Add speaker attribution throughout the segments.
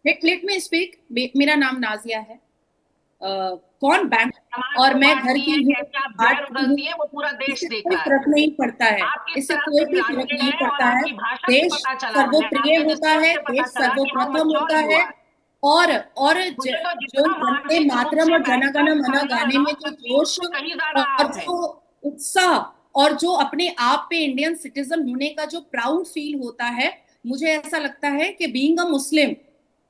Speaker 1: Let me speak. मेरा नाम नाजिया है। कौन बैंक
Speaker 2: समाज
Speaker 1: और
Speaker 2: को
Speaker 1: मैं घर
Speaker 2: बांटती
Speaker 1: की
Speaker 2: है,
Speaker 1: हूँ,
Speaker 2: कैसे आप
Speaker 1: बात
Speaker 2: जहर
Speaker 1: की हूँ,
Speaker 2: उगलती है वो पूरा देश
Speaker 1: इससे
Speaker 2: देख
Speaker 1: कोई
Speaker 2: रहा है।
Speaker 1: फर्क नहीं पड़ता है।
Speaker 2: आप किस
Speaker 1: इससे
Speaker 2: तरह
Speaker 1: कोई
Speaker 2: से
Speaker 1: भी फर्क
Speaker 2: प्लांटेड
Speaker 1: नहीं
Speaker 2: है और
Speaker 1: पड़ता है।
Speaker 2: आपकी भाषा से
Speaker 1: देश
Speaker 2: पता चला,
Speaker 1: सर्वप्रिय
Speaker 2: आपके
Speaker 1: होता
Speaker 2: डिस्कोर्स
Speaker 1: है,
Speaker 2: से पता
Speaker 1: देश
Speaker 2: चला कि हाउ
Speaker 1: सर्वप्रथम होता
Speaker 2: मैच्योर यू
Speaker 1: है।
Speaker 2: आर।
Speaker 1: और
Speaker 2: मुझे तो
Speaker 1: जो
Speaker 2: जितना
Speaker 1: वंदे
Speaker 2: मानसिक रूप
Speaker 1: मातरम
Speaker 2: से
Speaker 1: और जनगण
Speaker 2: बैठकर
Speaker 1: मन
Speaker 2: कंगना
Speaker 1: गाने में
Speaker 2: रनौत
Speaker 1: जो
Speaker 2: करती हूँ
Speaker 1: जोश
Speaker 2: उसको कहीं ज्यादा
Speaker 1: और
Speaker 2: आप है।
Speaker 1: जो उत्साह और जो अपने आप पे इंडियन सिटीजन होने का जो प्राउड फील होता है, मुझे ऐसा लगता है कि बीइंग अ मुस्लिम,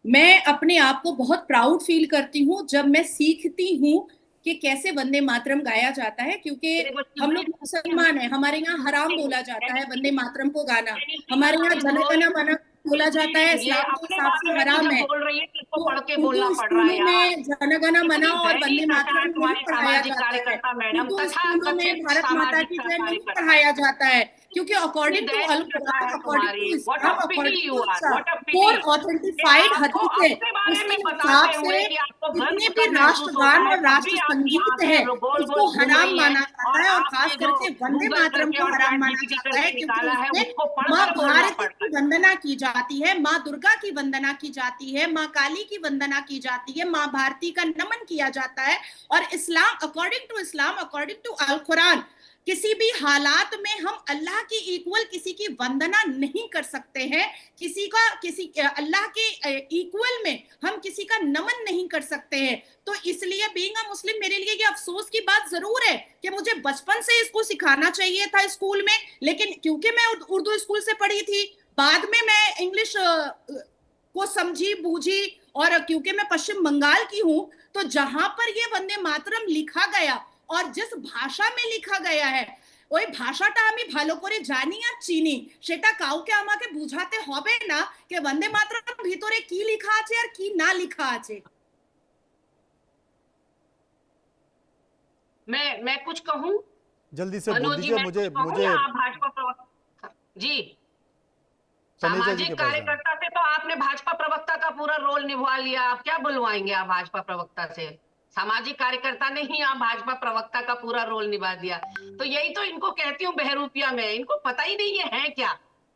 Speaker 1: मैं अपने आप को बहुत प्राउड फील करती हूँ जब मैं सीखती हूँ कि कैसे वंदे मातरम गाया जाता है। क्योंकि
Speaker 2: मेरे को
Speaker 1: हम
Speaker 2: चिल्लाने
Speaker 1: लोग मुसलमान हैं, हमारे यहाँ हराम बोला जाता है वंदे मातरम को गाना। हमारे यहाँ जनगण मन बोला जाता है,
Speaker 2: ये
Speaker 1: इस्लाम के
Speaker 2: अपने
Speaker 1: हिसाब
Speaker 2: बारे
Speaker 1: से
Speaker 2: में ही
Speaker 1: हराम
Speaker 2: जब
Speaker 1: है।
Speaker 2: बोल रही है तो इसको
Speaker 1: तो
Speaker 2: पढ़ के बोलना
Speaker 1: उर्दू
Speaker 2: पड़ रहा है
Speaker 1: स्कूलों
Speaker 2: यार।
Speaker 1: में जनगण मन
Speaker 2: कितनी
Speaker 1: और
Speaker 2: गहरी
Speaker 1: वंदे
Speaker 2: दशा है
Speaker 1: मातरम नहीं
Speaker 2: तुम्हारी
Speaker 1: पढ़ाया
Speaker 2: सामाजिक
Speaker 1: जाता है।
Speaker 2: कार्यकर्ता मैडम,
Speaker 1: उर्दू
Speaker 2: तथा
Speaker 1: स्कूलों में
Speaker 2: कथित
Speaker 1: भारत माता
Speaker 2: सामाजिक
Speaker 1: की जय नहीं
Speaker 2: कार्यकर्ता।
Speaker 1: पढ़ाया जाता है, क्योंकि
Speaker 2: कितनी
Speaker 1: अकॉर्डिंग टू
Speaker 2: गहरी
Speaker 1: अल
Speaker 2: दशा
Speaker 1: कुरान,
Speaker 2: है
Speaker 1: अकॉर्डिंग
Speaker 2: तुम्हारी।
Speaker 1: To
Speaker 2: what
Speaker 1: Islam,
Speaker 2: a pity
Speaker 1: according
Speaker 2: you
Speaker 1: to
Speaker 2: are, what a
Speaker 1: for
Speaker 2: pity कि
Speaker 1: ऑथेंटिफाइड
Speaker 2: आपको
Speaker 1: हदीस है,
Speaker 2: अपने बारे में
Speaker 1: उसके हिसाब
Speaker 2: बताते हुए
Speaker 1: से
Speaker 2: कि आपको
Speaker 1: जितने
Speaker 2: गर्व
Speaker 1: भी
Speaker 2: कर महसूस होता
Speaker 1: राष्ट्रगान
Speaker 2: है
Speaker 1: और
Speaker 2: तब
Speaker 1: राष्ट्र
Speaker 2: भी आपकी
Speaker 1: संगीत है
Speaker 2: आंखें गोल
Speaker 1: उसको
Speaker 2: गोल घूम
Speaker 1: हराम
Speaker 2: रही हैं।
Speaker 1: माना
Speaker 2: और
Speaker 1: जाता है, और खास
Speaker 2: आपने जो
Speaker 1: करके वंदे
Speaker 2: गूगल
Speaker 1: मातरम
Speaker 2: करके
Speaker 1: को
Speaker 2: और
Speaker 1: हराम
Speaker 2: चैट
Speaker 1: माना
Speaker 2: जीपीटी
Speaker 1: जाता है,
Speaker 2: करके
Speaker 1: क्योंकि
Speaker 2: निकाला है
Speaker 1: उसमें
Speaker 2: उसको
Speaker 1: माँ
Speaker 2: पढ़कर बोलना
Speaker 1: भारती
Speaker 2: पड़ता
Speaker 1: की
Speaker 2: है।
Speaker 1: वंदना की जाती है, माँ दुर्गा की वंदना की जाती है, माँ काली की वंदना की जाती है, माँ भारती का नमन किया जाता है। और इस्लाम, according to Islam, according to अल कुरान, किसी भी हालात में हम अल्लाह की इक्वल किसी की वंदना नहीं कर सकते हैं। किसी अल्लाह के इक्वल में हम किसी का नमन नहीं कर सकते हैं। तो इसलिए बीइंग अ मुस्लिम मेरे लिए ये अफसोस की बात जरूर है कि मुझे बचपन से इसको सिखाना चाहिए था स्कूल में, लेकिन क्योंकि मैं उर्दू स्कूल से पढ़ी थी, बाद में मैं इंग्लिश को समझी बूझी, और क्योंकि मैं पश्चिम बंगाल की हूं, तो जहां पर ये वंदे मातरम लिखा गया और जिस भाषा में लिखा गया है, ওই ভাষাটা আমি ভালো করে জানি আর চিনি, সেটা কাউকে আমাকে বুঝাতে হবে না যে বন্দে মাতরম ভিতরে কি লেখা আছে আর কি না লেখা আছে।
Speaker 2: मैं कुछ कहूं?
Speaker 3: जल्दी से बोल
Speaker 2: मनोज जी,
Speaker 3: दीजिए।
Speaker 2: मैं कुछ
Speaker 3: मुझे
Speaker 2: कहूं
Speaker 3: मुझे
Speaker 2: या आप भाजपा प्रवक्ता जी?
Speaker 3: तनेजा जी के
Speaker 2: सामाजिक
Speaker 3: पास जाना।
Speaker 2: कार्यकर्ता से तो आपने भाजपा प्रवक्ता का पूरा रोल निभा लिया, आप क्या बुलवाएंगे आप भाजपा प्रवक्ता से? सामाजिक कार्यकर्ता ने ही आप भाजपा प्रवक्ता का पूरा रोल निभा दिया। तो यही तो इनको कहती हूँ बहरूपिया में, इनको पता ही नहीं है क्या।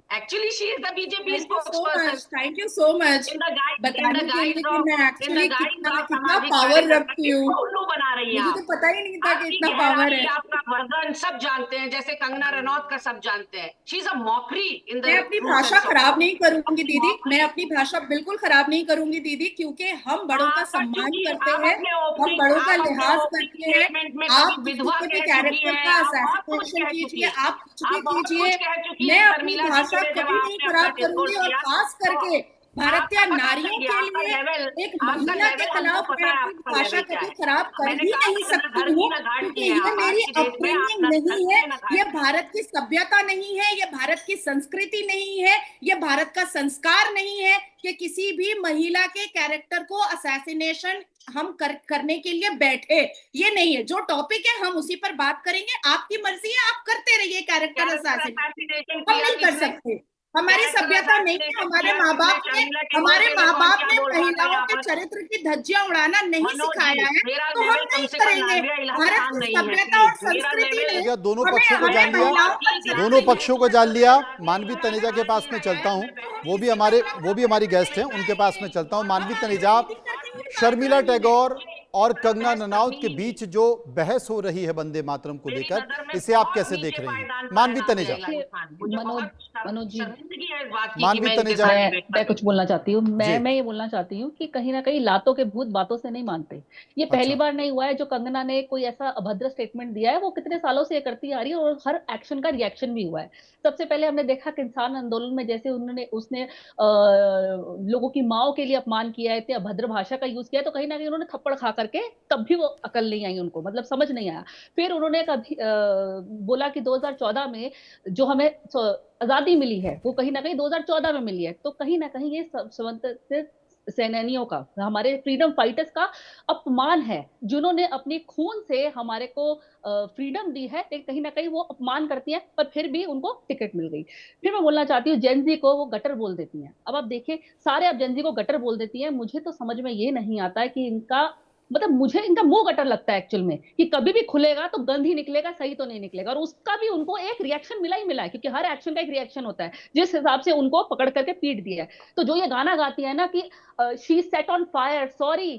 Speaker 2: Actually she is the BJP
Speaker 1: thank you so
Speaker 2: spokesperson.
Speaker 1: Much, thank you so much
Speaker 2: in the
Speaker 1: बताने के लिए
Speaker 2: गाइस
Speaker 1: कि मैं
Speaker 2: of in the
Speaker 1: actually
Speaker 2: guys
Speaker 1: कितना
Speaker 2: ऑफ
Speaker 1: कितना
Speaker 2: सामाजिक
Speaker 1: पावर
Speaker 2: कार्यकर्ता
Speaker 1: रखती हूँ।
Speaker 2: किसको उल्लू बना रही हैं
Speaker 1: मुझे तो
Speaker 2: आप?
Speaker 1: पता ही नहीं था कि
Speaker 2: आपकी
Speaker 1: इतना पावर
Speaker 2: गहराई,
Speaker 1: है।
Speaker 2: आपका वर्जन सब जानते हैं, जैसे कंगना रनौत का सब जानते हैं। She is a mockery in the
Speaker 1: मैं अपनी
Speaker 2: ट्रू
Speaker 1: भाषा
Speaker 2: सेंस ऑफ
Speaker 1: खराब
Speaker 2: वर्ड।
Speaker 1: नहीं करूंगी दीदी, मैं
Speaker 2: मॉकरी।
Speaker 1: अपनी भाषा बिल्कुल खराब नहीं करूंगी दीदी, क्योंकि हम बड़ों का
Speaker 2: हाँ कर
Speaker 1: सम्मान
Speaker 2: चुकी है।
Speaker 1: करते हैं, हम बड़ों का
Speaker 2: आप अपने
Speaker 1: लिहाज
Speaker 2: ओपनिंग
Speaker 1: करते हैं।
Speaker 2: स्टेटमेंट में कभी
Speaker 1: आप किसी
Speaker 2: विधवा
Speaker 1: के भी
Speaker 2: कह चुकी
Speaker 1: कैरेक्टर
Speaker 2: हैं,
Speaker 1: का
Speaker 2: आप बहुत कुछ
Speaker 1: असैसिनेशन
Speaker 2: कह चुकी
Speaker 1: कीजिए,
Speaker 2: हैं।
Speaker 1: आप कुछ भी
Speaker 2: आप बहुत
Speaker 1: कीजिए,
Speaker 2: कुछ कह चुकी
Speaker 1: मैं
Speaker 2: हैं।
Speaker 1: अपनी
Speaker 2: शर्मिला जी
Speaker 1: भाषा
Speaker 2: के लिए जब
Speaker 1: कभी नहीं
Speaker 2: आपने अपना
Speaker 1: खराब करूंगी।
Speaker 2: डिस्कोर्स
Speaker 1: और
Speaker 2: किया
Speaker 1: खास
Speaker 2: तो
Speaker 1: करके भारतीय
Speaker 2: आपको पता चल
Speaker 1: नारियों
Speaker 2: गया
Speaker 1: के
Speaker 2: आपका
Speaker 1: लिए
Speaker 2: लेवल,
Speaker 1: एक
Speaker 2: आपका
Speaker 1: महिला के
Speaker 2: लेवल हमको
Speaker 1: खिलाफ
Speaker 2: पता
Speaker 1: मैं
Speaker 2: है
Speaker 1: अपनी
Speaker 2: आपका
Speaker 1: भाषा
Speaker 2: लेवल क्या
Speaker 1: कभी
Speaker 2: है।
Speaker 1: खराब कर
Speaker 2: मैंने
Speaker 1: ही
Speaker 2: कहा
Speaker 1: नहीं
Speaker 2: था कि ना
Speaker 1: सकती
Speaker 2: घर
Speaker 1: हूँ,
Speaker 2: की ना घाट
Speaker 1: क्योंकि
Speaker 2: की हैं
Speaker 1: ये
Speaker 2: आप, आज
Speaker 1: मेरी
Speaker 2: की डेट में आप
Speaker 1: अपब्रिंगिंग
Speaker 2: ना घर
Speaker 1: नहीं
Speaker 2: की
Speaker 1: है,
Speaker 2: हैं ना
Speaker 1: ये
Speaker 2: घाट की हैं।
Speaker 1: भारत की सभ्यता नहीं है, ये भारत की संस्कृति नहीं है, ये भारत का संस्कार नहीं है कि किसी भी महिला के कैरेक्टर को असैसिनेशन हम करने के लिए बैठे। ये नहीं है, जो टॉपिक है हम उसी पर बात करेंगे, आपकी मर्जी है, आप करते रहिए कैरेक्टर
Speaker 2: कैरेक्टर
Speaker 1: असैसिनेशन,
Speaker 2: असैसिनेशन
Speaker 1: हम
Speaker 2: किया
Speaker 1: नहीं कर
Speaker 2: किसने?
Speaker 1: सकते। हमारी
Speaker 2: कैरेक्टर
Speaker 1: सभ्यता नहीं है,
Speaker 2: असैसिनेशन किया किसने? शर्मिला टेगोर
Speaker 1: हमारे
Speaker 2: के लिए
Speaker 1: माँ
Speaker 2: कौन
Speaker 1: बाप
Speaker 2: क्या
Speaker 1: ने
Speaker 2: बोल रहा था
Speaker 1: महिलाओं
Speaker 2: यहाँ
Speaker 1: के
Speaker 2: पर?
Speaker 1: चरित्र की धज्जियां उड़ाना नहीं
Speaker 2: मनोज जी,
Speaker 1: सिखाया है,
Speaker 2: मेरा
Speaker 1: तो हम
Speaker 2: लेवल
Speaker 1: नहीं
Speaker 2: तुमसे कोई
Speaker 1: करेंगे।
Speaker 2: नाजिया इलाही
Speaker 1: भारत
Speaker 2: खान
Speaker 1: की
Speaker 2: नहीं है
Speaker 1: सभ्यता और
Speaker 2: प्लीज। मेरा
Speaker 1: संस्कृति
Speaker 2: लेवल,
Speaker 1: ने
Speaker 3: क्या दोनों
Speaker 1: हमें
Speaker 3: पक्षों को
Speaker 1: हमें
Speaker 3: जान लिया?
Speaker 1: महिलाओं पर
Speaker 2: मैं
Speaker 3: दोनों
Speaker 1: चरित्र की
Speaker 3: पक्षों को
Speaker 1: धज्जियां
Speaker 3: जान लिया।
Speaker 1: उड़ाना,
Speaker 3: मानवी तनेजा के पास में चलता हूँ।
Speaker 1: तो हम
Speaker 3: वो भी
Speaker 1: इसी पर
Speaker 3: हमारी गेस्ट हैं, उनके पास में चलता हूँ। मानवी तनेजा,
Speaker 1: दीदी करके ये बात
Speaker 3: शर्मिला
Speaker 1: करनी है।
Speaker 3: टैगोर और कंगना
Speaker 2: बहस
Speaker 3: रनौत
Speaker 2: करनी
Speaker 3: के
Speaker 2: ही नहीं।
Speaker 3: बीच जो बहस हो रही है वंदे मातरम को
Speaker 2: मेरी
Speaker 3: लेकर,
Speaker 2: नजर में
Speaker 3: इसे आप
Speaker 2: बहुत
Speaker 3: कैसे
Speaker 2: नीचे
Speaker 3: देख रही हैं?
Speaker 2: पायदान पर है
Speaker 3: मानवी
Speaker 2: नाजिया
Speaker 3: तनेजा।
Speaker 2: इलाही खान। मुझे
Speaker 4: मनोज
Speaker 2: बहुत
Speaker 4: मनोज जी,
Speaker 2: शर्मिंदगी है इस बात की कि
Speaker 3: मानवी
Speaker 2: मैं इनके
Speaker 3: तनेजा
Speaker 2: साथ डिबेट कर
Speaker 4: मैं
Speaker 2: रही
Speaker 4: कुछ बोलना चाहती हूँ।
Speaker 3: जी।
Speaker 4: मैं ये बोलना चाहती हूँ कि कहीं ना कहीं लातों के भूत बातों से नहीं मानते। ये पहली
Speaker 3: अच्छा।
Speaker 4: बार नहीं हुआ है जो कंगना ने कोई ऐसा अभद्र स्टेटमेंट दिया है, वो कितने सालों से ये करती आ रही है और हर एक्शन का रिएक्शन भी हुआ है। सबसे पहले हमने देखा किसान आंदोलन में जैसे उन्होंने उसने लोगों की माओ के लिए अपमान किया है, इतनी अभद्र भाषा का यूज किया है, तो कहीं ना कहीं उन्होंने थप्पड़ खा करके तब भी वो अकल नहीं आई उनको, मतलब समझ नहीं आया। फिर उन्होंने कभी बोला कि 2014 में जो हमें आजादी मिली है वो कहीं ना कहीं 2014 में मिली है, तो कहीं ना कहीं ये स्वतंत्र सेनानियों का, हमारे फ्रीडम फाइटर्स का अपमान है, जिन्होंने अपनी खून से हमारे को फ्रीडम दी है, लेकिन कहीं ना कहीं वो अपमान करती हैं, पर फिर भी उनको टिकट मिल गई। फिर मैं बोलना चाहती हूँ जेनजी को वो गटर बोल देती हैं। अब आप देखिए, सारे आप जेनजी को गटर बोल देती हैं, मुझे तो समझ में ये नहीं आता है कि इनका मतलब मुझे इनका मुंह गटर लगता है एक्चुअल में, कि कभी भी खुलेगा तो गंद ही निकलेगा, सही तो नहीं निकलेगा। और उसका भी उनको एक रिएक्शन मिला ही मिला है, क्योंकि हर एक्शन का एक रिएक्शन होता है, जिस हिसाब से उनको पकड़ करके पीट दिया है। तो जो ये गाना गाती है ना कि she said on fire, sorry,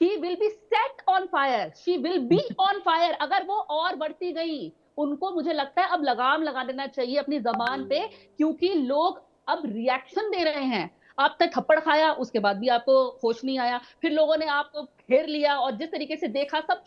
Speaker 4: she will be set on fire, she will be on fire. अगर वो और बढ़ती गई, उनको मुझे लगता है अब लगाम लगा देना चाहिए अपनी जबान पे, क्योंकि लोग अब रिएक्शन दे रहे हैं। आपने थप्पड़ खाया, उसके बाद भी आपको होश नहीं आया, फिर लोगों ने आपको घेर लिया, और जिस तरीके से देखा सब